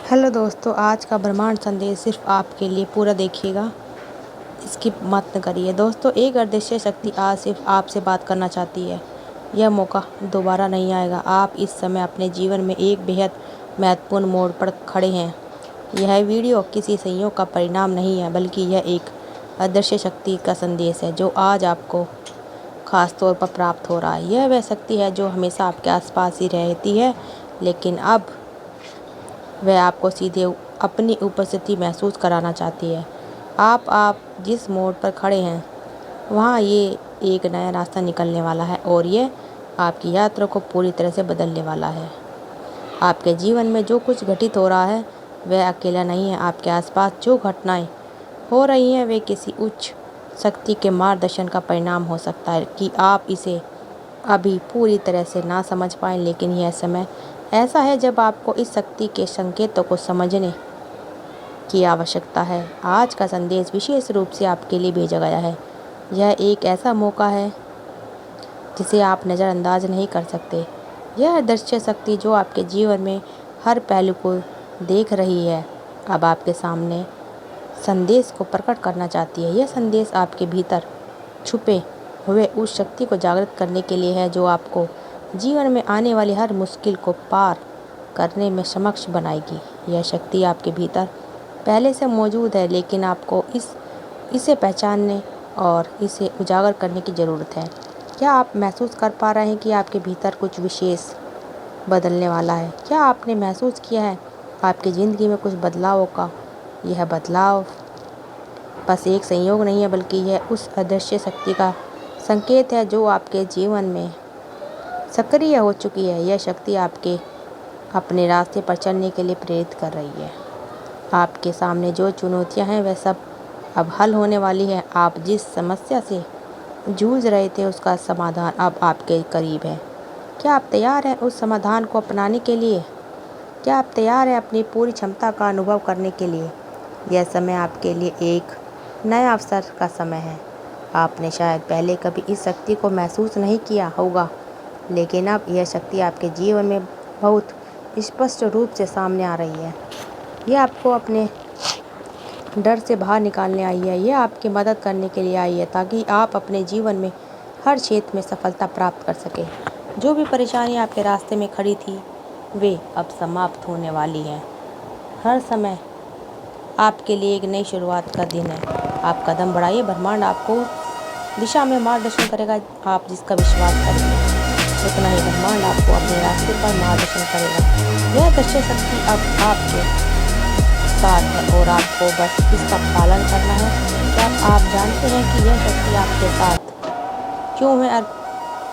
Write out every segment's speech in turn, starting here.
Hello दोस्तों, आज का ब्रह्मांड संदेश सिर्फ आपके लिए पूरा देखिएगा, स्किप मत करिए। दोस्तों, एक अदृश्य शक्ति आज सिर्फ आपसे बात करना चाहती है। यह मौका दोबारा नहीं आएगा। आप इस समय अपने जीवन में एक बेहद महत्वपूर्ण मोड़ पर खड़े हैं। यह वीडियो किसी संयोग का परिणाम नहीं है, बल्कि यह एक अदृश्य शक्ति का संदेश है जो आज आपको खास तौर पर प्राप्त हो रहा है। यह वह शक्ति है जो हमेशा आपके आसपास ही रहती है, लेकिन अब वह आपको सीधे अपनी उपस्थिति महसूस कराना चाहती है। आप जिस मोड़ पर खड़े हैं वहाँ ये एक नया रास्ता निकलने वाला है और ये आपकी यात्रा को पूरी तरह से बदलने वाला है। आपके जीवन में जो कुछ घटित हो रहा है वह अकेला नहीं है। आपके आसपास जो घटनाएं हो रही हैं वे किसी उच्च शक्ति के मार्गदर्शन का परिणाम हो सकता है कि आप इसे अभी पूरी तरह से ना समझ पाएँ, लेकिन यह समय ऐसा है जब आपको इस शक्ति के संकेतों को समझने की आवश्यकता है। आज का संदेश विशेष रूप से आपके लिए भेजा गया है। यह एक ऐसा मौका है जिसे आप नज़रअंदाज नहीं कर सकते। यह अदृश्य शक्ति जो आपके जीवन में हर पहलू को देख रही है, अब आपके सामने संदेश को प्रकट करना चाहती है। यह संदेश आपके भीतर छुपे हुए उस शक्ति को जागृत करने के लिए है जो आपको जीवन में आने वाली हर मुश्किल को पार करने में सक्षम बनाएगी। यह शक्ति आपके भीतर पहले से मौजूद है, लेकिन आपको इसे पहचानने और इसे उजागर करने की ज़रूरत है। क्या आप महसूस कर पा रहे हैं कि आपके भीतर कुछ विशेष बदलने वाला है? क्या आपने महसूस किया है आपकी ज़िंदगी में कुछ बदलाव का? यह बदलाव बस एक संयोग नहीं है, बल्कि यह उस अदृश्य शक्ति का संकेत है जो आपके जीवन में सक्रिय हो चुकी है। यह शक्ति आपके अपने रास्ते पर चलने के लिए प्रेरित कर रही है। आपके सामने जो चुनौतियां हैं वह सब अब हल होने वाली है। आप जिस समस्या से जूझ रहे थे उसका समाधान अब आपके करीब है। क्या आप तैयार हैं उस समाधान को अपनाने के लिए? क्या आप तैयार हैं अपनी पूरी क्षमता का अनुभव करने के लिए? यह समय आपके लिए एक नया अवसर का समय है। आपने शायद पहले कभी इस शक्ति को महसूस नहीं किया होगा, लेकिन अब यह शक्ति आपके जीवन में बहुत स्पष्ट रूप से सामने आ रही है। यह आपको अपने डर से बाहर निकालने आई है। यह आपकी मदद करने के लिए आई है ताकि आप अपने जीवन में हर क्षेत्र में सफलता प्राप्त कर सकें। जो भी परेशानी आपके रास्ते में खड़ी थी वे अब समाप्त होने वाली हैं। हर समय आपके लिए एक नई शुरुआत का दिन है। आप कदम बढ़ाइए, ब्रह्मांड आपको दिशा में मार्गदर्शन करेगा। आप जिसका विश्वास करेंगे उतना ही ब्रह्मांड आपको अपने रास्ते पर मार्गदर्शन करेगा। यह अदृश्य शक्ति अब आपके साथ है और आपको बस इसका पालन करना है। क्या आप जानते हैं कि यह शक्ति आपके साथ क्यों है और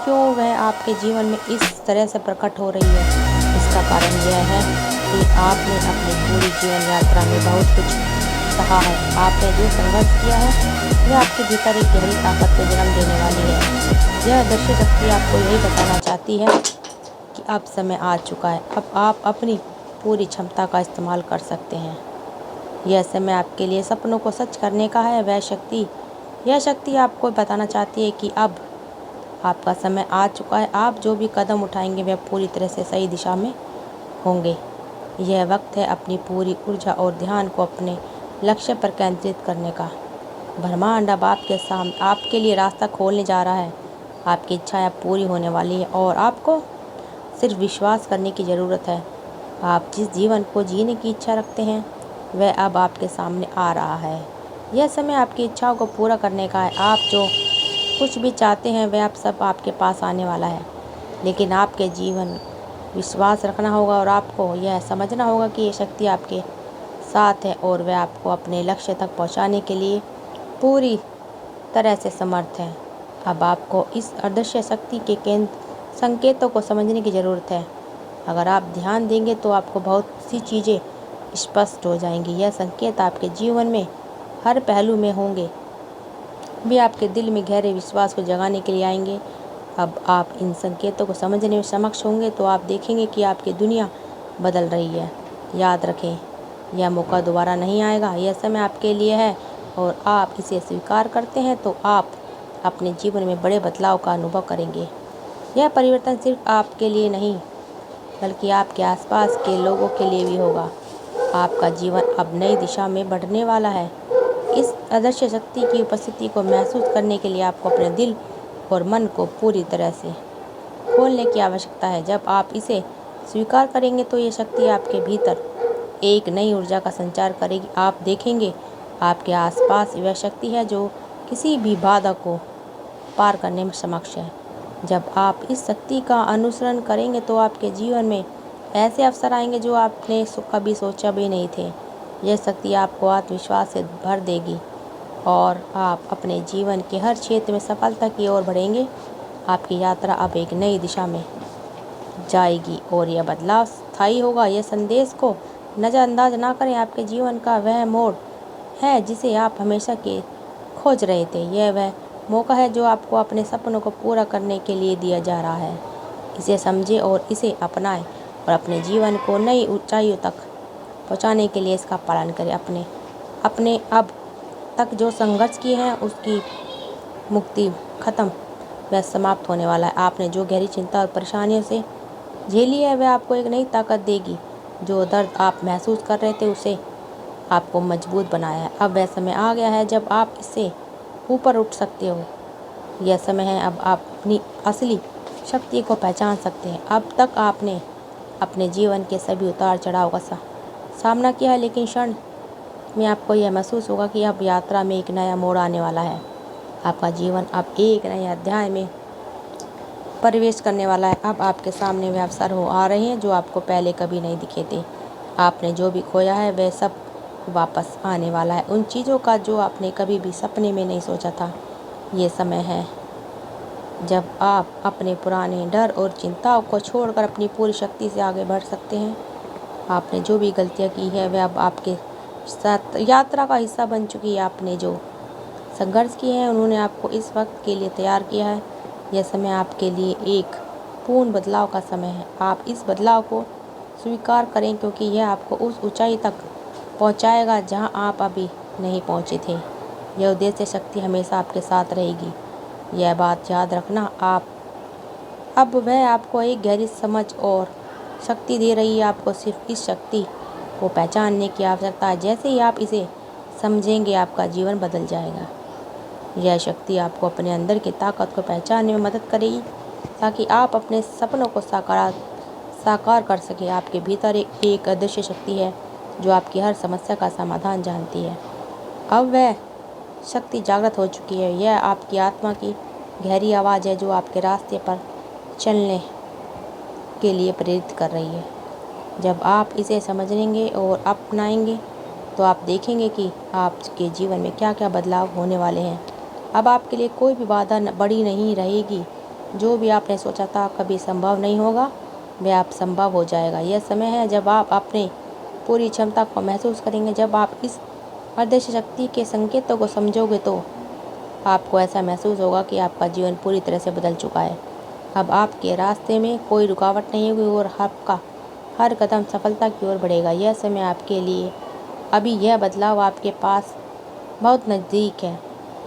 क्यों वह आपके जीवन में इस तरह से प्रकट हो रही है? इसका कारण यह है कि आपने अपनी पूरी जीवन यात्रा में बहुत कुछ सहा है। आपने जो संघर्ष किया है वह आपके भीतर एक गहरी ताकत को जन्म देने वाली है। यह अदृश्य शक्ति आपको यही बताना चाहती है कि अब समय आ चुका है। अब आप अपनी पूरी क्षमता का इस्तेमाल कर सकते हैं। यह समय आपके लिए सपनों को सच करने का है। यह शक्ति आपको बताना चाहती है कि अब आपका समय आ चुका है। आप जो भी कदम उठाएंगे वह पूरी तरह से सही दिशा में होंगे। यह वक्त है अपनी पूरी ऊर्जा और ध्यान को अपने लक्ष्य पर केंद्रित करने का। ब्रह्मांड अब आपके लिए रास्ता खोलने जा रहा है। आपकी इच्छाएं अब पूरी होने वाली है और आपको सिर्फ विश्वास करने की ज़रूरत है। आप जिस जीवन को जीने की इच्छा रखते हैं वह अब आपके सामने आ रहा है। यह समय आपकी इच्छाओं को पूरा करने का है। आप जो कुछ भी चाहते हैं वह अब सब आपके पास आने वाला है, लेकिन आपके जीवन विश्वास रखना होगा और आपको यह समझना होगा कि यह शक्ति आपके साथ है और वह आपको अपने लक्ष्य तक पहुंचाने के लिए पूरी तरह से समर्थ है। अब आपको इस अदृश्य शक्ति के संकेतों को समझने की ज़रूरत है। अगर आप ध्यान देंगे तो आपको बहुत सी चीज़ें स्पष्ट हो जाएंगी। यह संकेत आपके जीवन में हर पहलू में होंगे। वे आपके दिल में गहरे विश्वास को जगाने के लिए आएंगे। अब आप इन संकेतों को समझने में सक्षम होंगे तो आप देखेंगे कि आपकी दुनिया बदल रही है। याद रखें, यह मौका दोबारा नहीं आएगा। यह समय आपके लिए है और आप इसे स्वीकार करते हैं तो आप अपने जीवन में बड़े बदलाव का अनुभव करेंगे। यह परिवर्तन सिर्फ आपके लिए नहीं बल्कि आपके आसपास के लोगों के लिए भी होगा। आपका जीवन अब नई दिशा में बढ़ने वाला है। इस अदृश्य शक्ति की उपस्थिति को महसूस करने के लिए आपको अपने दिल और मन को पूरी तरह से खोलने की आवश्यकता है। जब आप इसे स्वीकार करेंगे तो ये शक्ति आपके भीतर एक नई ऊर्जा का संचार करेगी। आप देखेंगे आपके आसपास वह शक्ति है जो किसी भी बाधा को पार करने में सक्षम है। जब आप इस शक्ति का अनुसरण करेंगे तो आपके जीवन में ऐसे अवसर आएंगे जो आपने कभी सोचा भी नहीं थे। यह शक्ति आपको आत्मविश्वास से भर देगी और आप अपने जीवन के हर क्षेत्र में सफलता की ओर बढ़ेंगे। आपकी यात्रा अब एक नई दिशा में जाएगी और यह बदलाव स्थायी होगा। यह संदेश को नज़रअंदाज ना करें। आपके जीवन का वह मोड़ है जिसे आप हमेशा के खोज रहे थे। यह वह मौका है जो आपको अपने सपनों को पूरा करने के लिए दिया जा रहा है। इसे समझें और इसे अपनाएं और अपने जीवन को नई ऊंचाइयों तक पहुंचाने के लिए इसका पालन करें। अपने अब तक जो संघर्ष किए हैं उसकी मुक्ति खत्म वह समाप्त होने वाला है। आपने जो गहरी चिंता और परेशानियों से झेली है वह आपको एक नई ताकत देगी। जो दर्द आप महसूस कर रहे थे उसे आपको मजबूत बनाया है। अब वह समय आ गया है जब आप इससे ऊपर उठ सकते हो। यह समय है अब आप अपनी असली शक्ति को पहचान सकते हैं। अब तक आपने अपने जीवन के सभी उतार चढ़ाव का सामना किया है, लेकिन क्षण में आपको यह महसूस होगा कि अब यात्रा में एक नया मोड़ आने वाला है। आपका जीवन अब एक नए अध्याय में प्रवेश करने वाला है। अब आपके सामने वे अवसर आ रहे हैं जो आपको पहले कभी नहीं दिखे थे। आपने जो भी खोया है वह सब वापस आने वाला है, उन चीज़ों का जो आपने कभी भी सपने में नहीं सोचा था। ये समय है जब आप अपने पुराने डर और चिंताओं को छोड़कर अपनी पूरी शक्ति से आगे बढ़ सकते हैं। आपने जो भी गलतियाँ की है वह अब आपके साथ यात्रा का हिस्सा बन चुकी है। आपने जो संघर्ष किए हैं उन्होंने आपको इस वक्त के लिए तैयार किया है। यह समय आपके लिए एक पूर्ण बदलाव का समय है। आप इस बदलाव को स्वीकार करें क्योंकि यह आपको उस ऊंचाई तक पहुंचाएगा जहां आप अभी नहीं पहुंचे थे। यह उद्देश्य शक्ति हमेशा आपके साथ रहेगी। यह बात याद रखना। अब वह आपको एक गहरी समझ और शक्ति दे रही है। आपको सिर्फ इस शक्ति को पहचानने की आवश्यकता है। जैसे ही आप इसे समझेंगे आपका जीवन बदल जाएगा। यह शक्ति आपको अपने अंदर की ताकत को पहचानने में मदद करेगी ताकि आप अपने सपनों को साकार कर सकें। आपके भीतर एक अदृश्य शक्ति है जो आपकी हर समस्या का समाधान जानती है। अब वह शक्ति जागृत हो चुकी है। यह आपकी आत्मा की गहरी आवाज़ है जो आपके रास्ते पर चलने के लिए प्रेरित कर रही है। जब आप इसे समझेंगे और अपनाएंगे तो आप देखेंगे कि आपके जीवन में क्या क्या बदलाव होने वाले हैं। अब आपके लिए कोई भी बाधा बड़ी नहीं रहेगी। जो भी आपने सोचा था कभी संभव नहीं होगा वह आप संभव हो जाएगा। यह समय है जब आप अपने पूरी क्षमता को महसूस करेंगे। जब आप इस अदृश्य शक्ति के संकेतों को समझोगे तो आपको ऐसा महसूस होगा कि आपका जीवन पूरी तरह से बदल चुका है। अब आपके रास्ते में कोई रुकावट नहीं होगी और आपका हर कदम सफलता की ओर बढ़ेगा। यह समय आपके लिए अभी यह बदलाव आपके पास बहुत नज़दीक है।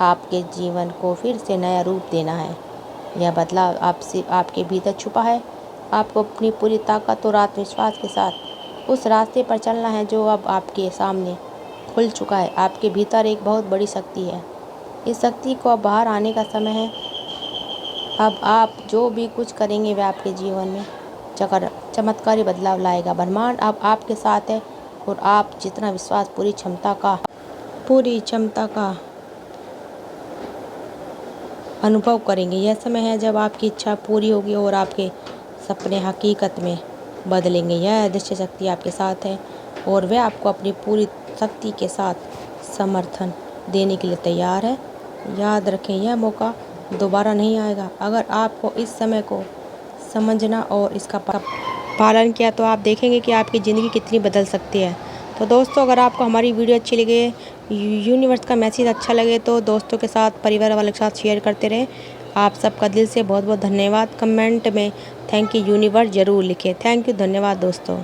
आपके जीवन को फिर से नया रूप देना है। यह बदलाव आपके भीतर छुपा है। आपको अपनी पूरी ताकत और आत्मविश्वास के साथ उस रास्ते पर चलना है जो अब आपके सामने खुल चुका है। आपके भीतर एक बहुत बड़ी शक्ति है। इस शक्ति को अब बाहर आने का समय है। अब आप जो भी कुछ करेंगे वह आपके जीवन में चमत्कारी बदलाव लाएगा। ब्रह्मांड अब आपके साथ है और आप जितना विश्वास पूरी क्षमता का अनुभव करेंगे। यह समय है जब आपकी इच्छा पूरी होगी और आपके सपने हकीकत में बदलेंगे। यह अदृश्य शक्ति आपके साथ है और वह आपको अपनी पूरी शक्ति के साथ समर्थन देने के लिए तैयार है। याद रखें यह मौका दोबारा नहीं आएगा। अगर आपको इस समय को समझना और इसका पालन किया तो आप देखेंगे कि आपकी ज़िंदगी कितनी बदल सकती है। तो दोस्तों अगर आपको हमारी वीडियो अच्छी लगे, यूनिवर्स का मैसेज अच्छा लगे तो दोस्तों के साथ, परिवार वालों के साथ शेयर करते रहें। आप सबका दिल से बहुत बहुत धन्यवाद। कमेंट में थैंक यू यूनिवर्स ज़रूर लिखें। थैंक यू, धन्यवाद दोस्तों।